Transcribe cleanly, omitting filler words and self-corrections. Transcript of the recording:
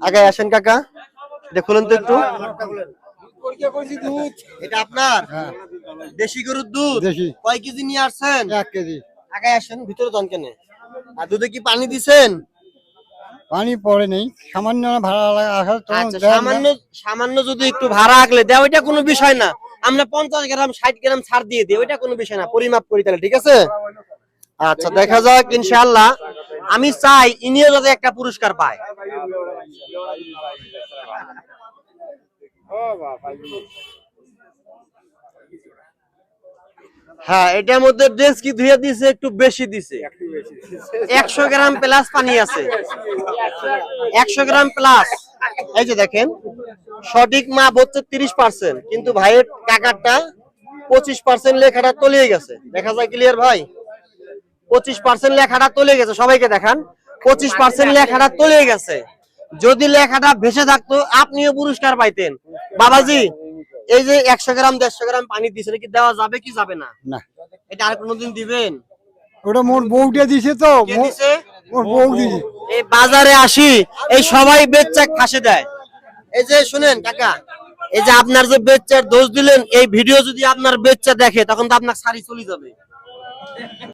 আগে আসেন কাকা, এটা খুলেন তো একটু। এটা আপনার দেশি গরুর দুধ? কয় কেজি নিয়ে আসছেন? 1 কেজি। আগে আসেন, ভিতরে যান কেন? আর দুধে কি পানি দিছেন? পানি পড়ে নেই, সামান্য ভাড়া আসার তো আচ্ছা, সামান্য যদি একটু ভাড়া আগলে দেয় ওইটা কোনো বিষয় না, আমরা 50 গ্রাম 60 গ্রাম ছাড় দিয়ে দিই, ওইটা কোনো বিষয় না, পরিমাপ করি তাহলে, ঠিক আছে? আচ্ছা, দেখা যাক ইনশাআল্লাহ। আমি চাই ইনিও যাতে একটা পুরস্কার পায়। হ্যাঁ, এটার মধ্যে ড্রেস কি ধুয়ে দিছে, একটু বেশি দিছে। 100 গ্রাম প্লাস পানি আছে, 100 গ্রাম প্লাস। এই যে দেখেন, সঠিক মাপ হচ্ছে 30%, কিন্তু ভাইয়ের কাকারটা 25% লেখাটা তলিয়ে গেছে। দেখা যায় ক্লিয়ার ভাই? 25% লেখাটা তলিয়ে গেছে, সবাইকে দেখান। 25% লেখাটা তলিয়ে গেছে। যদি লেখাটা ভেসে থাকতো আপনিও পুরস্কার পাইতেন। বাবাজি, এই যে 100 গ্রাম 150 গ্রাম পানি দিছে, কি দেওয়া যাবে কি যাবে না? না, এটা আর কোনোদিন দিবেন? ওটা মোর বউটা দিছে তো, কে দিছে? মোর বউ দিছে। এই বাজারে আসি, এই সবাই বেচ্চা ফাঁসে দেয়। এই যে শুনেন কাকা, এই যে আপনার যে বেচ্চার দোষ দিলেন, এই ভিডিও যদি আপনার বেচ্চা দেখে তখন তো আপনার শাড়ি চলে যাবে।